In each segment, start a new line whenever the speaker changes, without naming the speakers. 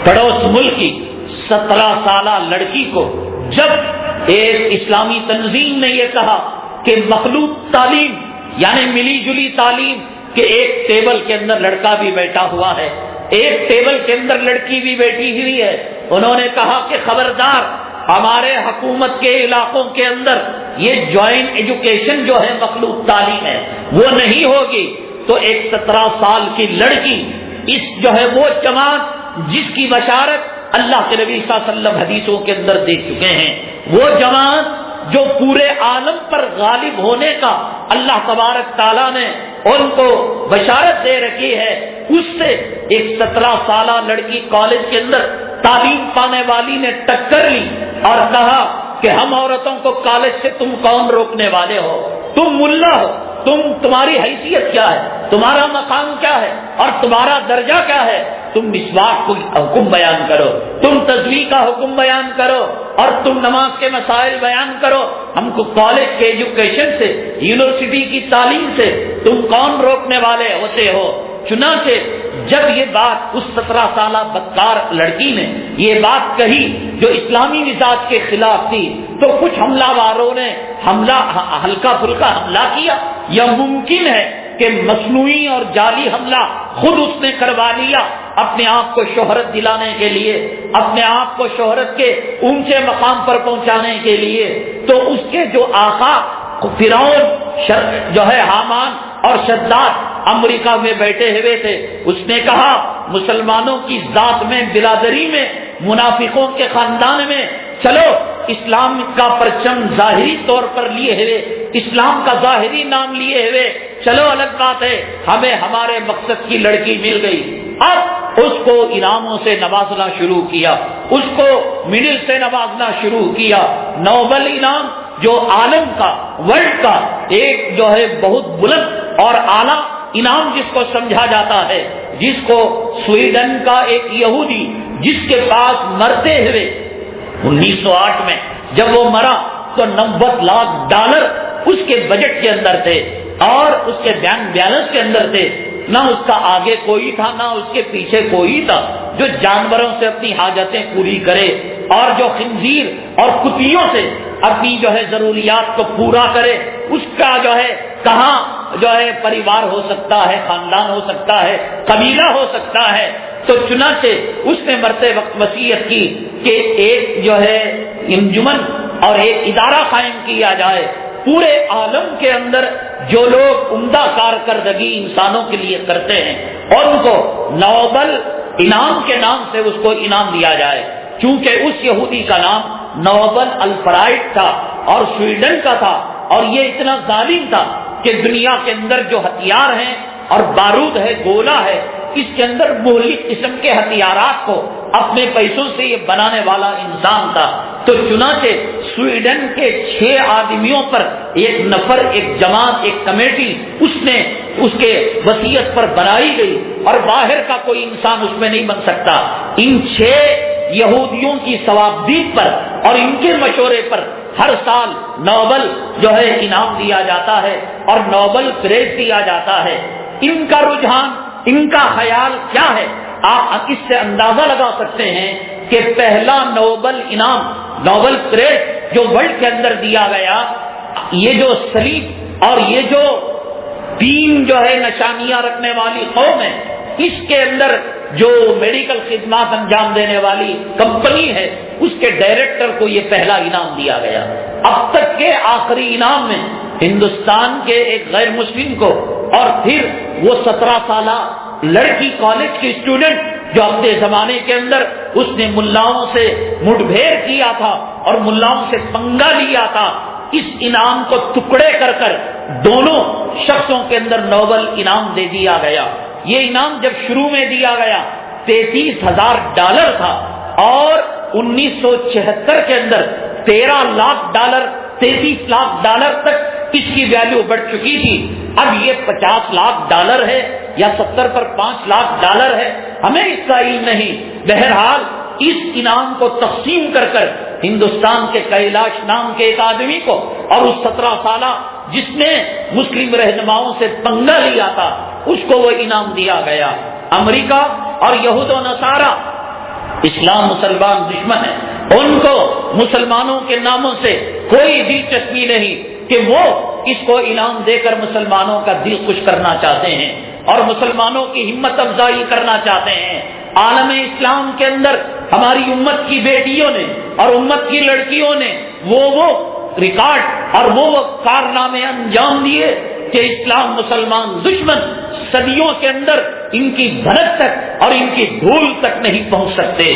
پڑوس ملک کی 17 سالہ لڑکی کو جب ایک اسلامی تنظیم نے یہ کہا کہ مخلوط تعلیم یعنی ملی جلی تعلیم کہ ایک ٹیبل کے اندر لڑکا بھی بیٹھا ہوا ہے، ایک ٹیبل کے اندر لڑکی بھی بیٹھی ہوئی ہے، انہوں نے کہا کہ خبردار ہمارے حکومت کے علاقوں کے اندر یہ جوائنٹ ایجوکیشن جو ہے مخلوط تعلیم ہے وہ نہیں ہوگی۔ تو ایک 17 سال کی لڑکی اس جو ہے وہ جماعت جس کی بشارت اللہ کے نبی صلی اللہ علیہ وسلم حدیثوں کے اندر دے چکے ہیں، وہ جماعت جو پورے عالم پر غالب ہونے کا اللہ تبارک تعالیٰ نے ان کو بشارت دے رکھی ہے، اس سے ایک 17 سالہ لڑکی کالج کے اندر تعلیم پانے والی نے ٹکر لی اور کہا کہ ہم عورتوں کو کالج سے تم کون روکنے والے ہو، تم ملا ہو، تمہاری حیثیت کیا ہے، تمہارا مقام کیا ہے اور تمہارا درجہ کیا ہے، تم مسواک کا حکم بیان کرو، تم تسبیح کا حکم بیان کرو اور تم نماز کے مسائل بیان کرو، ہم کو کالج کے ایجوکیشن سے یونیورسٹی کی تعلیم سے تم کون روکنے والے ہوتے ہو۔ چنانچہ جب یہ بات اس 17 سالہ بدکار لڑکی نے یہ بات کہی جو اسلامی مزاج کے خلاف تھی، تو کچھ حملہ واروں نے ہلکا پھلکا حملہ کیا، یا ممکن ہے کہ مصنوعی اور جعلی حملہ خود اس نے کروا لیا اپنے آپ کو شہرت دلانے کے لیے، اپنے آپ کو شہرت کے اونچے مقام پر پہنچانے کے لیے۔ تو اس کے جو آقا فرعون جو ہے حامان اور شداد امریکہ میں بیٹھے ہوئے تھے، اس نے کہا مسلمانوں کی ذات میں، برادری میں، منافقوں کے خاندان میں چلو اسلام کا پرچم ظاہری طور پر لیے ہوئے، اسلام کا ظاہری نام لیے ہوئے چلو، الگ بات ہے، ہمیں ہمارے مقصد کی لڑکی مل گئی۔ اب اس کو انعاموں سے نوازنا شروع کیا، اس کو میڈل سے نوازنا شروع کیا۔ نوبل انعام جو عالم کا، ورلڈ کا ایک جو ہے بہت بلند اور اعلیٰ انعام جس کو سمجھا جاتا ہے، جس کو سویڈن کا ایک یہودی جس کے پاس مرتے ہوئے 1908 میں جب وہ مرا تو $90 لاکھ اس کے بجٹ کے اندر تھے اور اس کے بینک بیلنس کے اندر تھے، نہ اس کا آگے کوئی تھا نہ اس کے پیچھے کوئی تھا، جو جانوروں سے اپنی حاجتیں پوری کرے اور جو خنزیر اور کتیوں سے اپنی جو ہے ضروریات کو پورا کرے، اس کا جو ہے کہاں جو ہے پریوار ہو سکتا ہے، خاندان ہو سکتا ہے، قبیلہ ہو سکتا ہے۔ تو چنانچہ اس نے مرتے وقت وصیت کی کہ ایک جو ہے انجمن اور ایک ادارہ قائم کیا جائے، پورے عالم کے اندر جو لوگ عمدہ کارکردگی انسانوں کے لیے کرتے ہیں اور ان کو نوبل انعام کے نام سے اس کو انعام دیا جائے، چونکہ اس یہودی کا نام نوبل الفرائڈ تھا اور سویڈن کا تھا، اور یہ اتنا ظالم تھا کہ دنیا کے اندر جو ہتھیار ہیں اور بارود ہے، گولہ ہے، اس کے اندر مہلک قسم کے ہتھیارات کو اپنے پیسوں سے یہ بنانے والا انسان تھا۔ تو چنانچہ سویڈن کے 6 آدمیوں پر ایک نفر، ایک جماعت، ایک کمیٹی اس کے وصیت پر بنائی گئی اور باہر کا کوئی انسان اس میں نہیں بن سکتا۔ ان 6 یہودیوں کی ثوابدید پر اور ان کے مشورے پر ہر سال نوبل جو ہے انعام دیا جاتا ہے اور نوبل پرائز دیا جاتا ہے۔ ان کا رجحان، ان کا خیال کیا ہے؟ آپ اس سے اندازہ لگا سکتے ہیں کہ پہلا نوبل انعام، نوبل پرائز جو ورلڈ کے اندر دیا گیا، یہ جو صلیب اور یہ جو 3 جو ہے نشانیاں رکھنے والی قوم ہے، اس کے اندر جو میڈیکل خدمات انجام دینے والی کمپنی ہے، اس کے ڈائریکٹر کو یہ پہلا انعام دیا گیا۔ اب تک کے آخری انعام میں ہندوستان کے ایک غیر مسلم کو، اور پھر وہ 17 سالہ لڑکی کالج کی اسٹوڈنٹ جو اپنے زمانے کے اندر اس نے ملاؤں سے مٹ بھیڑ کیا تھا اور ملاؤں سے پنگا لیا تھا، اس انعام کو ٹکڑے کر کر دونوں شخصوں کے اندر نوبل انعام دے دیا گیا۔ یہ انعام جب شروع میں دیا گیا $33,000 تھا اور 1976 کے اندر $13 لاکھ، $33 لاکھ تک اس کی ویلیو بڑھ چکی تھی۔ اب یہ $50 لاکھ ہے یا 70 پر $5 لاکھ ہے، ہمیں اس کا علم نہیں۔ بہرحال اس انعام کو تقسیم کر کر ہندوستان کے کیلاش نام کے ایک آدمی کو اور اس 17 سالہ جس نے مسلم رہنماؤں سے پنگا لیا تھا، اس کو وہ انعام دیا گیا۔ امریکہ اور یہود و نصارہ اسلام مسلمان دشمن ہے، ان کو مسلمانوں کے ناموں سے کوئی دلچسپی نہیں کہ وہ اس کو انعام دے کر مسلمانوں کا دل خوش کرنا چاہتے ہیں اور مسلمانوں کی ہمت افزائی کرنا چاہتے ہیں۔ عالم اسلام کے اندر ہماری امت کی بیٹیوں نے اور امت کی لڑکیوں نے وہ ریکارڈ اور وہ کارنامے انجام دیے کہ اسلام مسلمان دشمن صدیوں کے اندر ان کی بھنک تک اور ان کی دھول تک نہیں پہنچ سکتے۔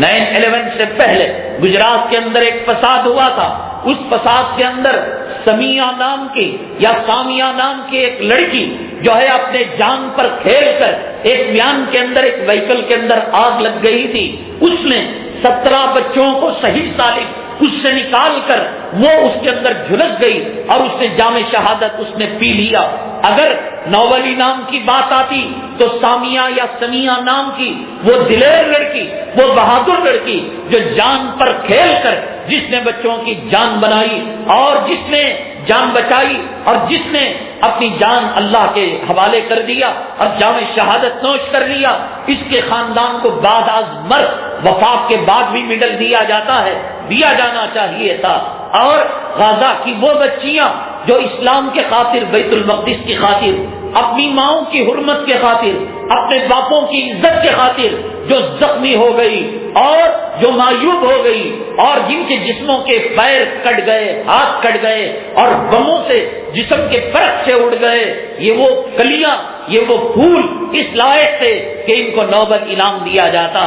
9/11 سے پہلے گجرات کے اندر ایک فساد ہوا تھا، اس فساد کے اندر سمیہ نام کی یا سامیہ نام کی ایک لڑکی جو ہے اپنے جان پر کھیل کر ایک ویان کے اندر ایک وہیکل کے اندر آگ لگ گئی تھی، اس نے 17 بچوں کو صحیح سالم اس سے نکال کر وہ اس کے اندر جھلس گئی اور اس نے جام شہادت اس نے پی لیا۔ اگر نوبل انعام کی بات آتی تو سامیہ یا سمیہ نام کی وہ دلیر لڑکی، وہ بہادر لڑکی جو جان پر کھیل کر جس نے بچوں کی جان بنائی اور جس نے جان بچائی اور جس نے اپنی جان اللہ کے حوالے کر دیا اور جام شہادت نوش کر لیا، اس کے خاندان کو بعد از مرگ وفات کے بعد بھی میڈل دیا جاتا ہے، دیا جانا چاہیے تھا۔ اور غزہ کی وہ بچیاں جو اسلام کے خاطر، بیت المقدس کی خاطر، اپنی ماؤں کی حرمت کے خاطر، اپنے باپوں کی عزت کے خاطر جو زخمی ہو گئی اور جو معیوب ہو گئی اور جن کے جسموں کے پیر کٹ گئے، ہاتھ کٹ گئے اور بموں سے جسم کے فرق سے اڑ گئے، یہ وہ کلیاں، یہ وہ پھول اس لائق تھے کہ ان کو نوبل انعام دیا جاتا،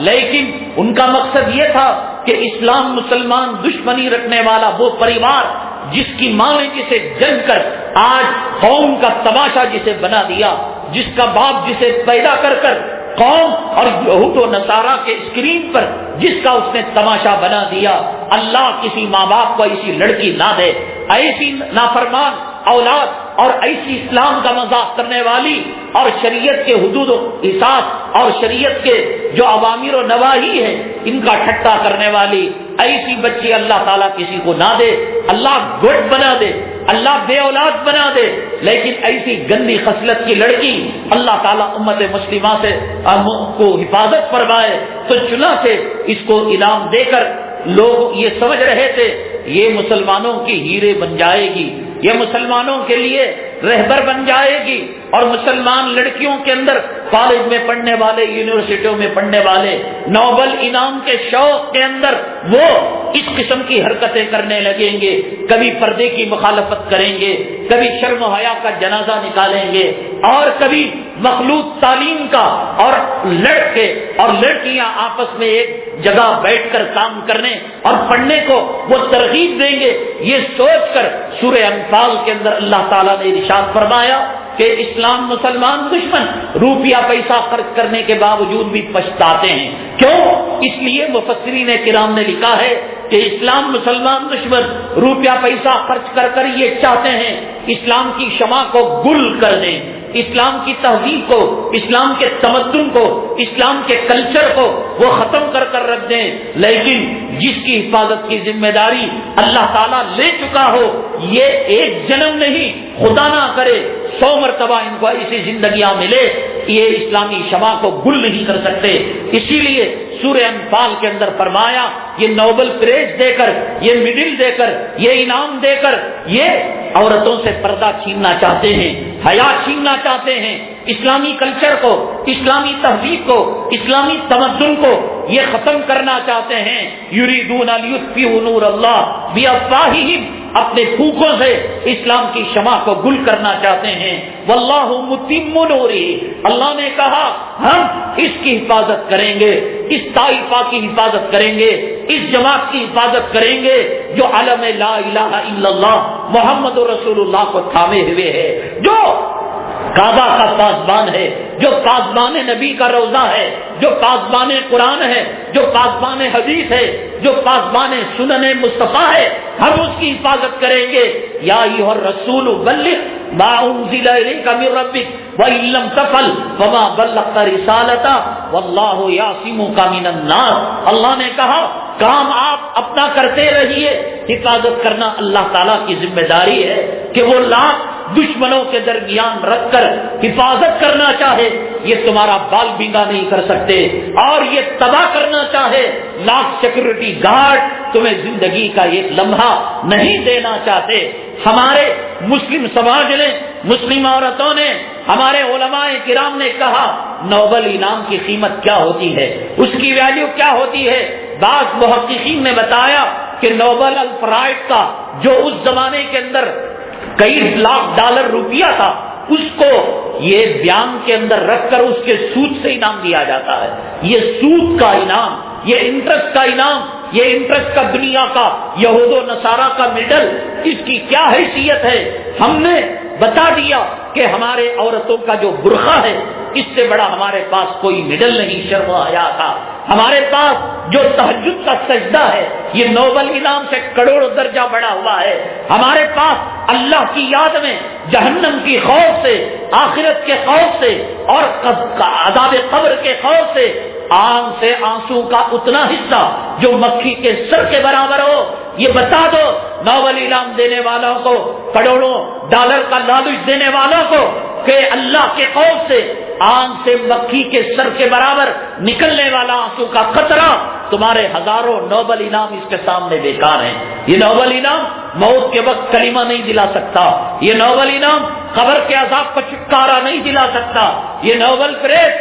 لیکن ان کا مقصد یہ تھا کہ اسلام مسلمان دشمنی رکھنے والا وہ پریوار جس کی ماں نے جسے جن کر آج قوم کا تماشا جسے بنا دیا، جس کا باپ جسے پیدا کر کر قوم اور یہود و نصارہ کے اسکرین پر جس کا اس نے تماشا بنا دیا، اللہ کسی ماں باپ کو ایسی لڑکی نہ دے، ایسی نافرمان اولاد اور ایسی اسلام کا مذاق کرنے والی اور شریعت کے حدود و احساس اور شریعت کے جو اوامر و نواہی ہے ان کا ٹھٹا کرنے والی ایسی بچی اللہ تعالیٰ کسی کو نہ دے، اللہ گڈ بنا دے، اللہ بے اولاد بنا دے، لیکن ایسی گندی خصلت کی لڑکی اللہ تعالیٰ امت مسلمہ سے کو حفاظت فرمائے۔ تو چنانچہ اس کو انعام دے کر لوگ یہ سمجھ رہے تھے یہ مسلمانوں کی ہیرے بن جائے گی، یہ مسلمانوں کے لیے رہبر بن جائے گی، اور مسلمان لڑکیوں کے اندر کالج میں پڑھنے والے، یونیورسٹیوں میں پڑھنے والے نوبل انعام کے شوق کے اندر وہ اس قسم کی حرکتیں کرنے لگیں گے، کبھی پردے کی مخالفت کریں گے، کبھی شرم و حیا کا جنازہ نکالیں گے، اور کبھی مخلوط تعلیم کا، اور لڑکے اور لڑکیاں آپس میں ایک جگہ بیٹھ کر کام کرنے اور پڑھنے کو وہ ترغیب دیں گے۔ یہ سوچ کر سورہ انفال کے اندر اللہ تعالیٰ نے ارشاد فرمایا کہ اسلام مسلمان دشمن روپیہ پیسہ خرچ کرنے کے باوجود بھی پچھتاتے ہیں۔ کیوں؟ اس لیے مفسرین کرام نے لکھا ہے کہ اسلام مسلمان دشمن روپیہ پیسہ خرچ کر کر یہ چاہتے ہیں اسلام کی شمع کو گل کر دیں، اسلام کی تہذیب کو، اسلام کے تمدن کو، اسلام کے کلچر کو وہ ختم کر کر رکھ دیں، لیکن جس کی حفاظت کی ذمہ داری اللہ تعالیٰ لے چکا ہو، یہ ایک جنم نہیں، خدا نہ کرے 100 مرتبہ ان کو ایسی زندگیاں ملے، یہ اسلامی شمع کو گل نہیں کر سکتے۔ اسی لیے سورہ انفال کے اندر فرمایا یہ نوبل پرائز دے کر، یہ میڈل دے کر، یہ انعام دے کر یہ عورتوں سے پردہ چھیننا چاہتے ہیں، حیا چھیننا چاہتے ہیں، اسلامی کلچر کو، اسلامی تہذیب کو، اسلامی تمدن کو یہ ختم کرنا چاہتے ہیں۔ یریدون لیطفئوا نور اللہ بافواہہم، اپنے پھوکوں سے اسلام کی شمع کو گل کرنا چاہتے ہیں۔ واللہ متم نورہ، اللہ نے کہا ہم اس کی حفاظت کریں گے، اس طائفہ کی حفاظت کریں گے، اس جماعت کی حفاظت کریں گے جو علم لا الہ الا اللہ محمد رسول اللہ کو تھامے ہوئے ہے، جو کعبہ کا پاسبان ہے، جو پاسبان نبی کا روضہ ہے، جو پاسبان قرآن ہے، جو پاسبان حدیث ہے، جو پاسبان سنن مصطفیٰ ہے، ہم اس کی حفاظت کریں گے۔ یا ایھا الرسول بلغ ما انزل الیک من ربک وان لم تفعل فما بلغت رسالتہ واللہ یعصمک من الناس۔ اللہ نے کہا کام آپ اپنا کرتے رہیے، حفاظت کرنا اللہ تعالیٰ کی ذمہ داری ہے کہ وہ لاکھ دشمنوں کے درمیان رکھ کر حفاظت کرنا چاہے، یہ تمہارا بال بینگا نہیں کر سکتے، اور یہ تباہ کرنا چاہے لاکھ سیکورٹی گارڈ تمہیں زندگی کا ایک لمحہ نہیں دینا چاہتے۔ ہمارے مسلم سماج نے، مسلم عورتوں نے، ہمارے علماء کرام نے کہا نوبل انعام کی قیمت کیا ہوتی ہے، اس کی ویلیو کیا ہوتی ہے۔ بعض محققین نے بتایا کہ نوبل الپرائز کا جو اس زمانے کے اندر کئی لاکھ ڈالر روپیہ تھا، اس کو یہ بیان کے اندر رکھ کر اس کے سود سے انعام دیا جاتا ہے۔ یہ سود کا انعام، یہ انٹرسٹ کا انعام، یہ انٹرسٹ کا دنیا کا یہود و نصارہ کا میڈل، اس کی کیا حیثیت ہے۔ ہم نے بتا دیا کہ ہمارے عورتوں کا جو برقع ہے، اس سے بڑا ہمارے پاس کوئی میڈل نہیں، شرم و حیا کا۔ ہمارے پاس جو تہجد کا سجدہ ہے، یہ نوبل انعام سے کروڑ درجہ بڑا ہوا ہے۔ ہمارے پاس اللہ کی یاد میں جہنم کی خوف سے، آخرت کے خوف سے، اور عذاب قبر کے خوف سے آنکھ سے آنسو کا اتنا حصہ جو مکھی کے سر کے برابر ہو، یہ بتا دو نوبل انعام دینے والوں کو، کروڑوں ڈالر کا لالچ دینے والوں کو، کہ اللہ کے خوف سے آنکھ سے مکھی کے سر کے برابر نکلنے والا آنسو کا قطرہ تمہارے ہزاروں نوبل انعام اس کے سامنے بیکار ہیں۔ یہ نوبل انعام موت کے وقت کلمہ نہیں دلا سکتا، یہ نوبل انعام قبر کے عذاب کا چھٹکارا نہیں دلا سکتا، یہ نوبل پرائز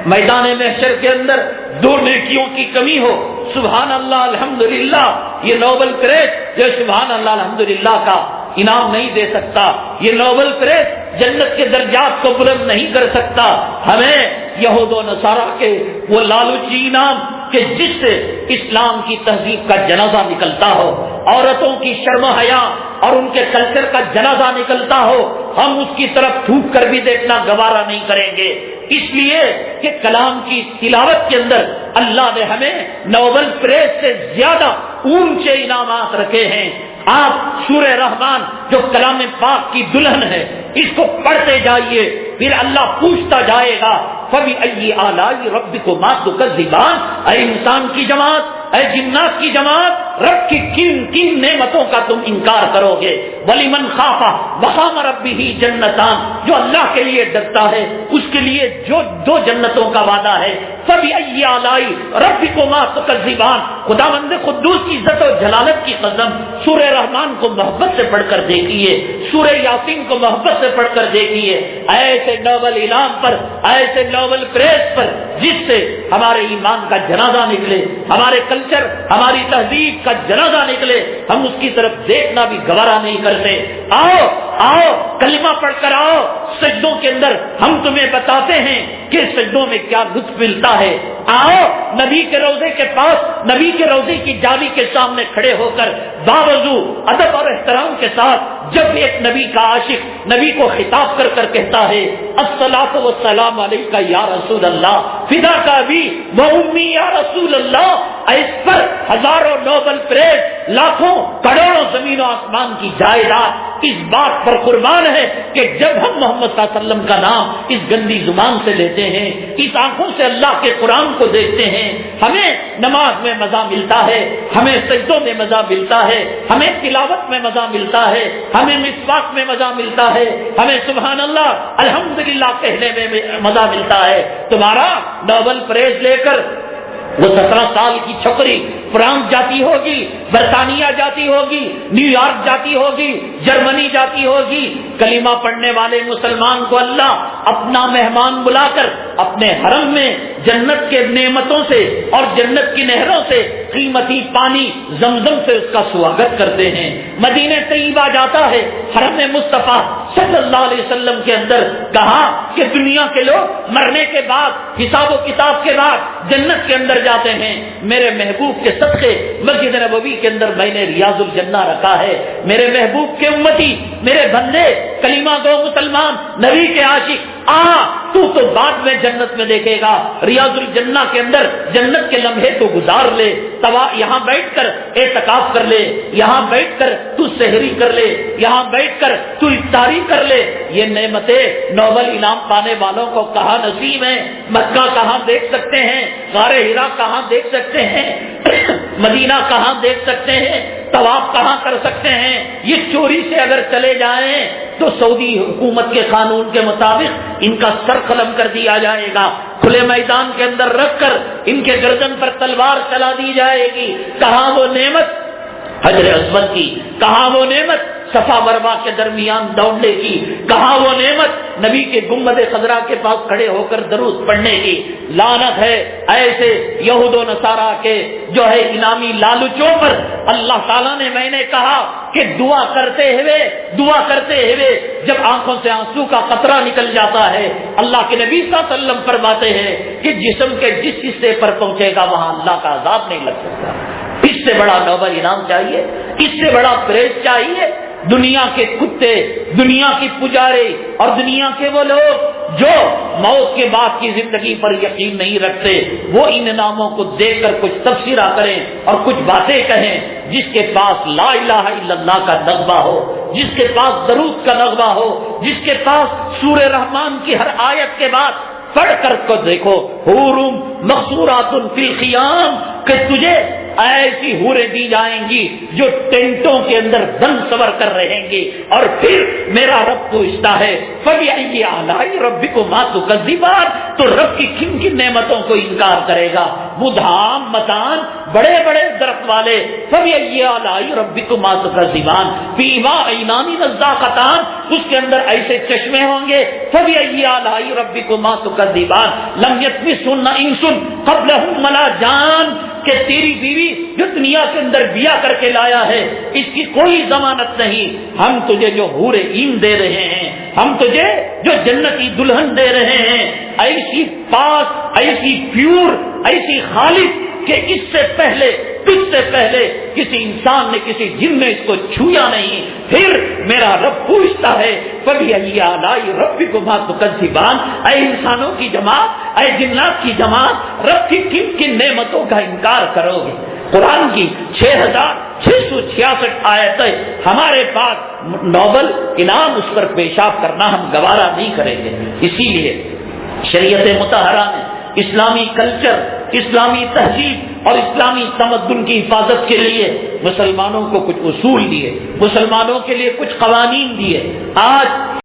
میدان محشر کے اندر دو نیکیوں کی کمی ہو، سبحان اللہ الحمدللہ، یہ نوبل پرائز جو سبحان اللہ الحمدللہ کا انعام نہیں دے سکتا، یہ نوبل پرائز جنت کے درجات کو بلند نہیں کر سکتا۔ ہمیں یہود و نصارہ کے وہ لالچی انعام کہ جس سے اسلام کی تہذیب کا جنازہ نکلتا ہو، عورتوں کی شرم و حیا اور ان کے کلچر کا جنازہ نکلتا ہو، ہم اس کی طرف تھوک کر بھی دیکھنا گوارا نہیں کریں گے، اس لیے کہ کلام کی تلاوت کے اندر اللہ نے ہمیں نوبل پرائز سے زیادہ اونچے انعامات رکھے ہیں۔ آپ سورہ رحمان جو کلام پاک کی دلہن ہے، اس کو پڑھتے جائیے، پھر اللہ پوچھتا جائے گا فَبِأَيِّ آلَاءِ رَبِّكُمَا تُكَذِّبَانِ، اے انسان کی جماعت، اے جنات کی جماعت، رب کی کن کن نعمتوں کا تم انکار کرو گے۔ وَلِمَنْ خَافَ مَقَامَ رَبِّهِ جَنَّتَانِ، جو اللہ کے لیے ڈرتا ہے اس کے لیے جو دو جنتوں کا وعدہ ہے۔ فَبِأَيِّ آلَاءِ رَبِّكُمَا تُكَذِّبَانِ، خداوند قدوس کی عزت و جلالت کی قسم، سورہ رحمان کو محبت سے پڑھ کر دیکھیے، سورہ یاسین کو محبت سے پڑھ کر دیکھیے، ایسے نوبل انعام پر، ایسے نوبل پرائز پر جس سے ہمارے ایمان کا جنازہ نکلے، ہمارے کلچر، ہماری تہذیب کا جنازہ نکلے، ہم اس کی طرف دیکھنا بھی گوارا نہیں کرتے۔ آؤ آؤ کلمہ پڑھ کر آؤ، سجدوں کے اندر ہم تمہیں بتاتے ہیں کہ سجدوں میں کیا لطف ملتا ہے۔ آؤ نبی کے روضے کے پاس، نبی کے روضے کی جالی کے سامنے کھڑے ہو کر باوضو ادب اور احترام کے ساتھ جب ایک نبی کا عاشق نبی کو خطاب کر کر کہتا ہے الصلاۃ والسلام علیکہ یا رسول اللہ، فداک ابی و امی یا رسول اللہ، اس پر ہزاروں نوبل پرائز، لاکھوں کروڑوں زمین و آسمان کی جائیداد اس بات پر قربان ہے کہ جب ہم محمد صلی اللہ علیہ وسلم کا نام اس گندی زبان سے لیتے ہیں، اس آنکھوں سے اللہ کے قرآن کو دیکھتے ہیں، ہمیں نماز میں مزہ ملتا ہے، ہمیں سجدوں میں مزہ ملتا ہے، ہمیں تلاوت میں مزہ ملتا ہے، ہمیں مسواک میں مزہ ملتا ہے، ہمیں سبحان اللہ الحمدللہ کہنے میں مزہ ملتا ہے۔ تمہارا نوبل پرائز لے کر وہ 17 سال کی چھوکری فرانس جاتی ہوگی، برطانیہ جاتی ہوگی، نیو یارک جاتی ہوگی، جرمنی جاتی ہوگی، کلمہ پڑھنے والے مسلمان کو اللہ اپنا مہمان بلا کر اپنے حرم میں جنت کے نعمتوں سے اور جنت کی نہروں سے قیمتی پانی زمزم سے اس کا سواگت کرتے ہیں۔ مدینہ طیبہ جاتا ہے، حرم مصطفیٰ صلی اللہ علیہ وسلم کے اندر کہا کہ دنیا کے لوگ مرنے کے بعد حساب و کتاب کے بعد جنت کے اندر جاتے ہیں، میرے محبوب کے صدقے مسجد نبوی کے اندر میں نے ریاض الجنہ رکھا ہے۔ میرے محبوب کے امتی، میرے بندے، کلمہ گو مسلمان، نبی کے عاشق، تو بعد میں جنت میں دیکھے گا، ریاض الجنہ کے اندر جنت کے لمحے تو گزار لے، یہاں بیٹھ کر اعتکاف کر لے، یہاں بیٹھ کر تو سحری کر لے، یہاں بیٹھ کر تو افطاری کر لے۔ یہ نعمتیں نوبل انعام پانے والوں کو کہاں نصیب ہیں؟ مکہ کہاں دیکھ سکتے ہیں؟ غار ہرا کہاں دیکھ سکتے ہیں؟ مدینہ کہاں دیکھ سکتے ہیں؟ طواف کہاں کر سکتے ہیں؟ یہ چوری سے اگر چلے جائیں تو سعودی حکومت کے قانون کے مطابق ان کا سر قلم کر دیا جائے گا، کھلے میدان کے اندر رکھ کر ان کے گردن پر تلوار چلا دی جائے گی۔ کہاں وہ نعمت حجر اسود کی، کہاں وہ نعمت صفا مروا کے درمیان دوڑنے کی، کہاں وہ نعمت نبی کے گنبد خضرا کے پاس کھڑے ہو کر درود پڑھنے کی۔ لعنت ہے ایسے یہود و نصارا کے جو ہے انعامی لالچوں پر۔ اللہ تعالیٰ نے، میں نے کہا کہ دعا کرتے ہوئے جب آنکھوں سے آنسو کا قطرہ نکل جاتا ہے، اللہ کے نبی صلی اللہ علیہ وسلم فرماتے ہیں کہ جسم کے جس حصے پر پہنچے گا وہاں اللہ کا عذاب نہیں لگ سکتا۔ اس سے بڑا نوبل انعام چاہیے؟ اس سے بڑا پریز چاہیے؟ دنیا کے کتے، دنیا کی پجارے اور دنیا کے وہ لوگ جو موت کے بعد کی زندگی پر یقین نہیں رکھتے، وہ ان انعاموں کو دیکھ کر کچھ تبصرہ کریں اور کچھ باتیں کہیں۔ جس کے پاس لا الہ الا اللہ کا نغمہ ہو، جس کے پاس درود کا نغمہ ہو، جس کے پاس سورہ رحمان کی ہر آیت کے بعد پڑھ کر کو دیکھو، حورم مقصورات فی الخیام، کہ تجھے ایسی حوریں دی جائیں گی جو ٹینٹوں کے اندر دن سور کر رہیں گی، اور پھر میرا رب پوچھتا ہے فَبِأَيِّ آلَاءِ رَبِّكُمَا تُكَذِّبَانِ، تو رب کی کن کن نعمتوں کو انکار کرے گا؟ مدھام متان، بڑے بڑے درخت والے، فَبِأَيِّ آلَاءِ رَبِّكُمَا تُكَذِّبَانِ، فِيهِمَا عَيْنَانِ نَضَّاخَتَانِ، اس کے اندر ایسے چشمے ہوں گے، فَبِأَيِّ آلَاءِ رَبِّكُمَا تُكَذِّبَانِ لَمْ يَطْمِثْهُنَّ إِنسٌ قَبْلَهُمْ وَلَا جَانٌ، کہ تیری بیوی جو دنیا کے اندر بیاہ کر کے لایا ہے اس کی کوئی ضمانت نہیں۔ ہم تجھے جو حور عین دے رہے ہیں، ہم تجھے جو جنتی دلہن دے رہے ہیں، ایسی پاک، ایسی پیور، ایسی خالص کہ اس سے پہلے، تجھ سے پہلے کسی انسان نے، کسی جن نے اس کو چھویا نہیں۔ پھر میرا رب پوچھتا ہے فَبِأَيِّ آلَاءِ رَبِّكُمَا تُكَذِّبَانِ، اے انسانوں کی جماعت، اے جنات کی جماعت، رب کی کن کن نعمتوں کا انکار کرو گے؟ قرآن کی 6666 آیتیں ہمارے پاس، نوبل انعام اس پر پیشاب کرنا ہم گوارا نہیں کریں گے۔ اسی لیے شریعت مطہرہ نے اسلامی کلچر، اسلامی تہذیب اور اسلامی تمدن کی حفاظت کے لیے مسلمانوں کو کچھ اصول دیے، مسلمانوں کے لیے کچھ قوانین دیے۔ آج